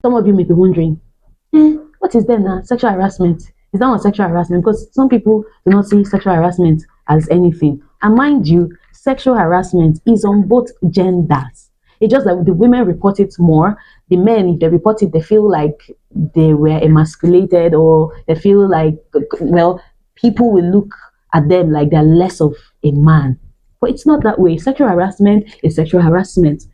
Some of you may be wondering, what is then sexual harassment? Is that one sexual harassment? Because some people do not see sexual harassment as anything. And mind you, sexual harassment is on both genders. It's just that the women report it more. The men, if they report it, they feel like they were emasculated, or they feel like, well, people will look at them like they're less of a man. But it's not that way. Sexual harassment is sexual harassment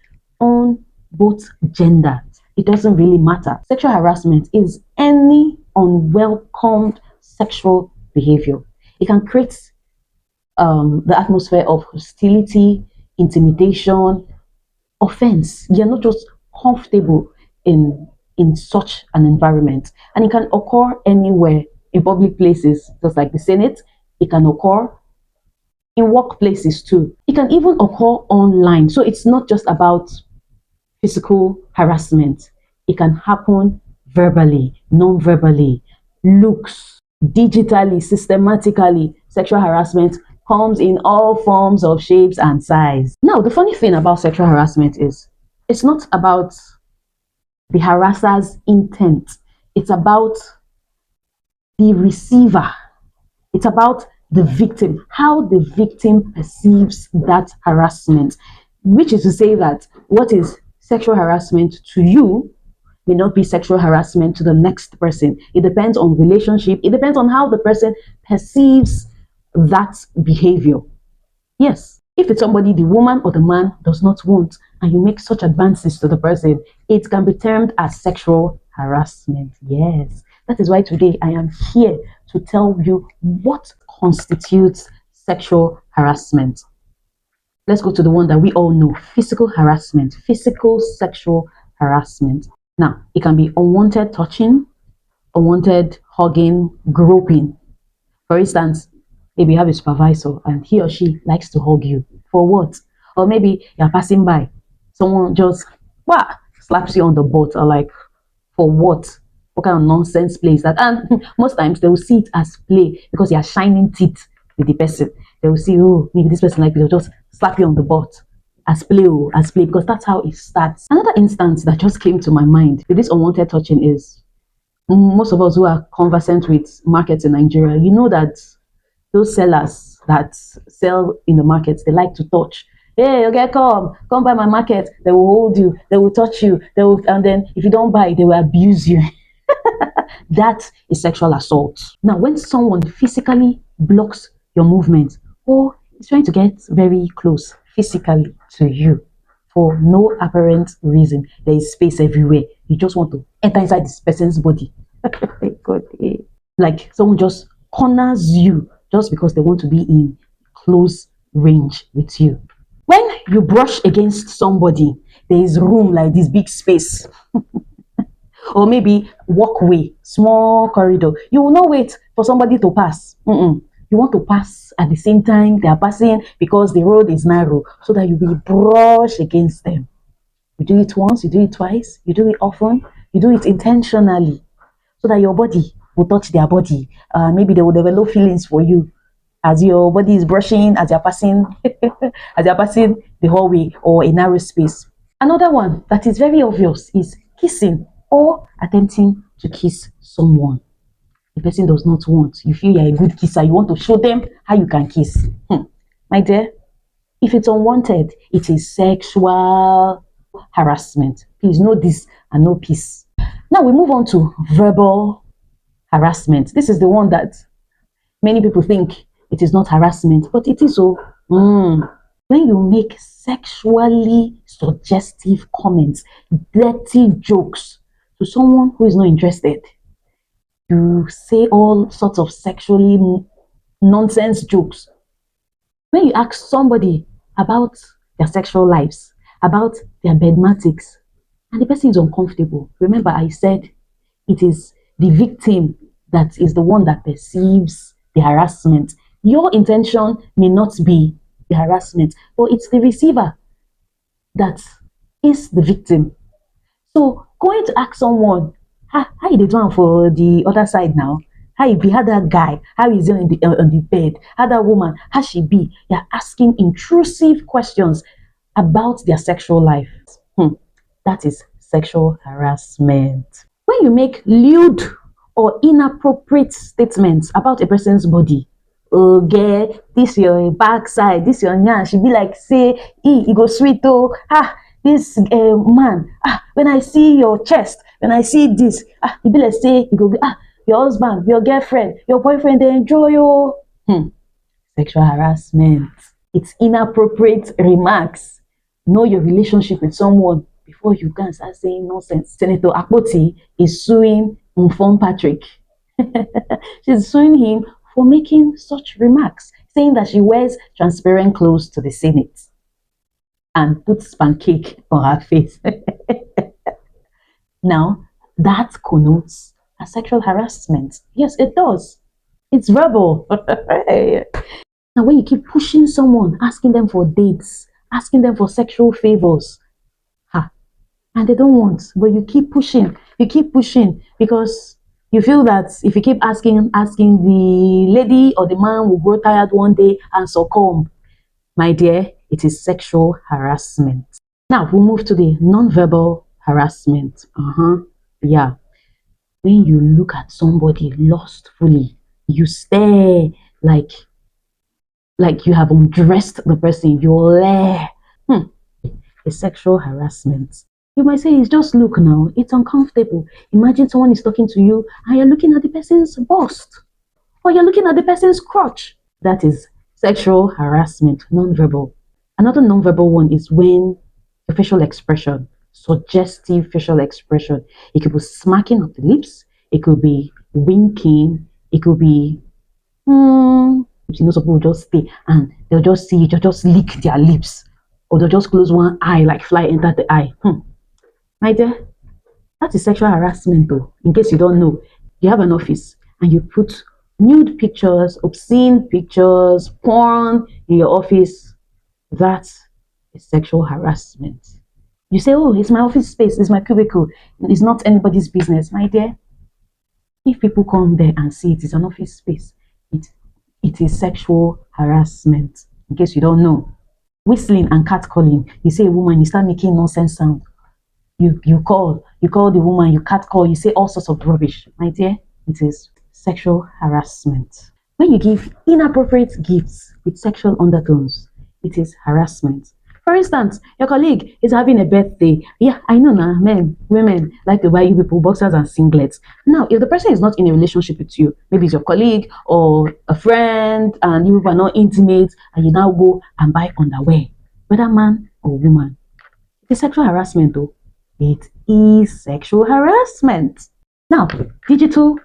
on both genders. It doesn't really matter. Sexual harassment is any unwelcomed sexual behavior. It can create the atmosphere of hostility, intimidation, offense. You're not just comfortable in such an environment, and it can occur anywhere, in public places, just like the Senate. It can occur in workplaces too. It can even occur online. So it's not just about physical harassment. It can happen verbally, non-verbally, looks, digitally, systematically. Sexual harassment comes in all forms of shapes and size. Now, the funny thing about sexual harassment is it's not about the harasser's intent. It's about the receiver. It's about the victim, how the victim perceives that harassment, which is to say that what is sexual harassment to you may not be sexual harassment to the next person. It depends on relationship. It depends on how the person perceives that behavior. Yes, if it's somebody the woman or the man does not want, and you make such advances to the person, it can be termed as sexual harassment. Yes, that is why today I am here to tell you what constitutes sexual harassment. Let's go to the one that we all know: physical harassment, physical sexual harassment. Now, it can be unwanted touching, unwanted hugging, groping. For instance, maybe you have a supervisor and he or she likes to hug you. For what? Or maybe you're passing by, someone just slaps you on the butt, or like, for what? What kind of nonsense play is that? And most times they will see it as play because you are shining teeth with the person. They will see, oh, maybe this person like me, they'll just slap you on the butt as play, because that's how it starts. Another instance that just came to my mind with this unwanted touching is, most of us who are conversant with markets in Nigeria, you know that those sellers that sell in the markets, they like to touch. Hey, okay, come buy my market. They will hold you, they will touch you, and then if you don't buy, they will abuse you. That is sexual assault. Now, when someone physically blocks your movement, or is trying to get very close physically to you for no apparent reason, there is space everywhere. You just want to enter inside this person's body. God, like someone just corners you just because they want to be in close range with you. When you brush against somebody, there is room, like this big space. Or maybe walkway, small corridor. You will not wait for somebody to pass. You want to pass at the same time they are passing, because the road is narrow, so that you will brush against them. You do it once, you do it twice, you do it often, you do it intentionally, so that your body will touch their body. Maybe they will develop feelings for you as your body is brushing, as you're passing, as you're passing the hallway or a narrow space. Another one that is very obvious is kissing, or attempting to kiss someone the person does not want. You feel you're a good kisser, you want to show them how you can kiss. My dear, if it's unwanted, it is sexual harassment. Please know this and know peace. Now we move on to verbal harassment. This is the one that many people think it is not harassment, but it is so. When you make sexually suggestive comments, dirty jokes to someone who is not interested, you say all sorts of sexually nonsense jokes. When you ask somebody about their sexual lives, about their bedmatics, and the person is uncomfortable, remember I said it is the victim that is the one that perceives the harassment. Your intention may not be the harassment, but it's the receiver that is the victim. So going to ask someone, how you dey do for the other side now? How you be? How that guy? How is he on the bed? How that woman? How she be? You're asking intrusive questions about their sexual life. That is sexual harassment. When you make lewd or inappropriate statements about a person's body, okay, this your backside, this your nyan, she be like, say, e go sweet oh, this man, when I see your chest, when I see this, e be like, say, e go be, your husband, your girlfriend, your boyfriend, they enjoy you. Sexual harassment. It's inappropriate remarks. Know your relationship with someone before you can start saying nonsense. Senator Akpoti is suing Mfon Patrick. She's suing him for making such remarks, saying that she wears transparent clothes to the Senate and puts pancake on her face. Now, that connotes a sexual harassment. Yes, it does. It's verbal. Now, when you keep pushing someone, asking them for dates, asking them for sexual favors, and they don't want, but you keep pushing because you feel that if you keep asking, the lady or the man will grow tired one day and succumb. My dear, it is sexual harassment. Now, we'll move to the non-verbal harassment. Yeah. When you look at somebody lustfully, you stare like you have undressed the person, you're there. It's sexual harassment. You might say, it's just look now, it's uncomfortable. Imagine someone is talking to you and you're looking at the person's bust or you're looking at the person's crotch. That is sexual harassment, non-verbal. Another non-verbal one is when your facial expression, suggestive facial expression, it could be smacking of the lips, it could be winking, it could be some people will just stay and they'll just see they'll just lick their lips or they'll just close one eye like fly enter the eye. My dear, that is sexual harassment though. In case you don't know, you have an office and you put nude pictures, obscene pictures, porn in your office. That is sexual harassment. You say, oh, it's my office space, it's my cubicle, it's not anybody's business. My dear, if people come there and see it is an office space, it is sexual harassment. In case you don't know, whistling and catcalling. You say a woman, you start making nonsense sound. You call the woman, you catcall, you say all sorts of rubbish. My dear, it is sexual harassment. When you give inappropriate gifts with sexual undertones, it is harassment. For instance, your colleague is having a birthday. Yeah, I know now, men, women like to buy you people boxers and singlets. Now, if the person is not in a relationship with you, maybe it's your colleague or a friend, and you are not intimate, and you now go and buy underwear, whether man or woman, it's sexual harassment though. It is sexual harassment. Now, digital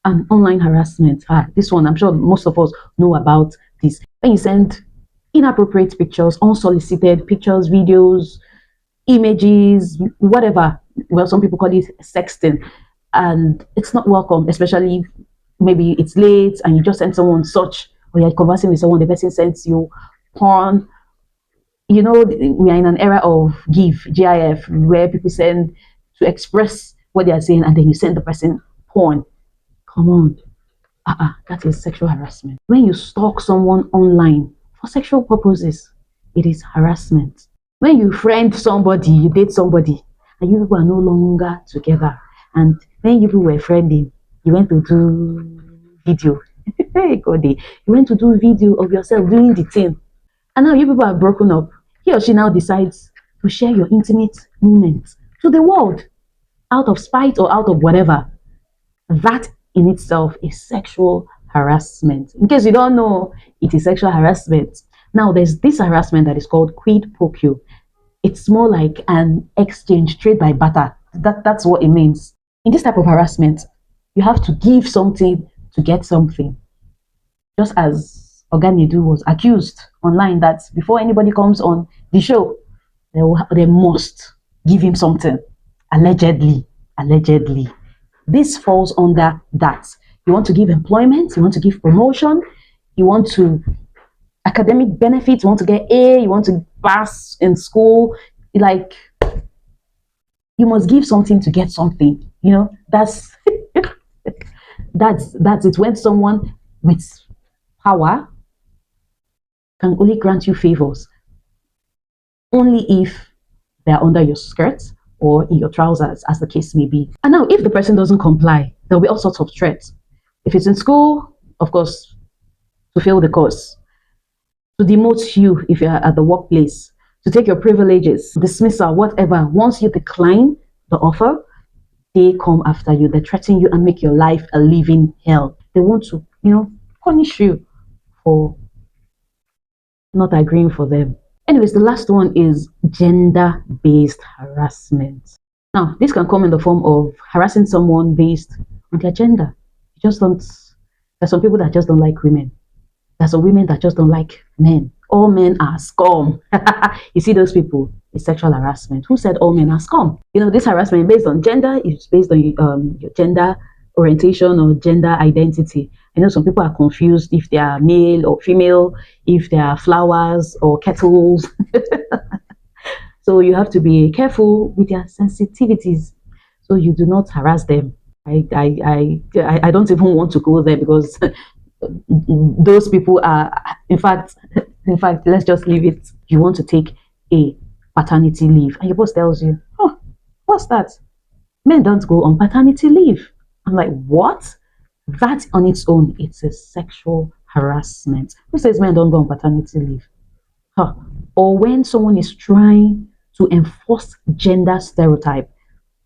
and online harassment. This one, I'm sure most of us know about this. When you send inappropriate pictures, unsolicited pictures, videos, images, whatever. Well, some people call it sexting, and it's not welcome, especially maybe it's late and you just send someone such, or you're conversing with someone, the person sends you porn. You know, we are in an era of GIF, where people send to express what they are saying, and then you send the person porn. Come on. That is sexual harassment. When you stalk someone online for sexual purposes, it is harassment. When you friend somebody, you date somebody, and you people are no longer together, and when you people were friending, you went to do video. Hey, God, you went to do video of yourself doing the thing, and now you people are broken up. He or she now decides to share your intimate moments to the world out of spite or out of whatever. That in itself is sexual harassment. In case you don't know, it is sexual harassment. Now, there's this harassment that is called quid pro quo. It's more like an exchange, trade by barter. That's what it means. In this type of harassment, you have to give something to get something. Just as Oganidu was accused online that before anybody comes on the show, they must give him something. Allegedly. This falls under that. You want to give employment, you want to give promotion, you want to academic benefits, you want to get A, you want to pass in school, like you must give something to get something. You know, that's that's it. When someone with power can only grant you favors only if they're under your skirt or in your trousers, as the case may be. And now, if the person doesn't comply, there'll be all sorts of threats. If it's in school, of course, to fail the course, to demote you if you're at the workplace, to take your privileges, dismissal, whatever. Once you decline the offer, they come after you. They threaten you and make your life a living hell. They want to, punish you for not agreeing for them. Anyways, the last one is gender-based harassment. Now, this can come in the form of harassing someone based on their gender. You just don't, there's some people that just don't like women. There's some women that just don't like men. All men are scum. You see those people? It's sexual harassment. Who said all men are scum? This harassment based on gender is based on your gender orientation or gender identity. I know some people are confused if they are male or female, if they are flowers or kettles. So you have to be careful with their sensitivities so you do not harass them. I don't even want to go there because those people are, in fact, let's just leave it. You want to take a paternity leave and your boss tells you, oh, what's that? Men don't go on paternity leave. I'm like, what? That on its own, it's a sexual harassment. Who says men don't go on paternity leave? Huh. Or when someone is trying to enforce gender stereotype.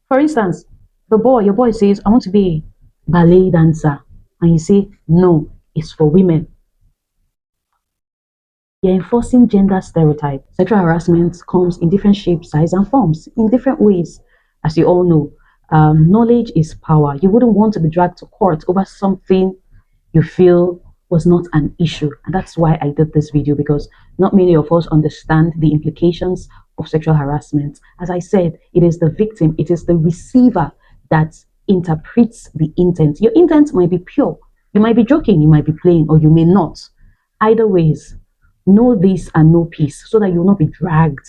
For instance, your boy says, I want to be a ballet dancer. And you say, no, it's for women. You're enforcing gender stereotype. Sexual harassment comes in different shapes, sizes, and forms, in different ways. As you all know, knowledge is power. You wouldn't want to be dragged to court over something you feel was not an issue. And that's why I did this video, because not many of us understand the implications of sexual harassment. As I said, it is the victim, it is the receiver that interprets the intent. Your intent might be pure. You might be joking, you might be playing, or you may not. Either ways, know this and know peace so that you will not be dragged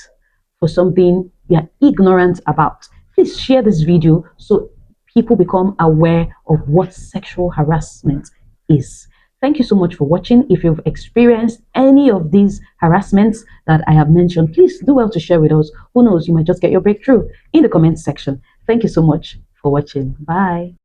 for something you are ignorant about. Please share this video so people become aware of what sexual harassment is. Thank you so much for watching. If you've experienced any of these harassments that I have mentioned, please do well to share with us. Who knows, you might just get your breakthrough in the comment section. Thank you so much for watching. Bye.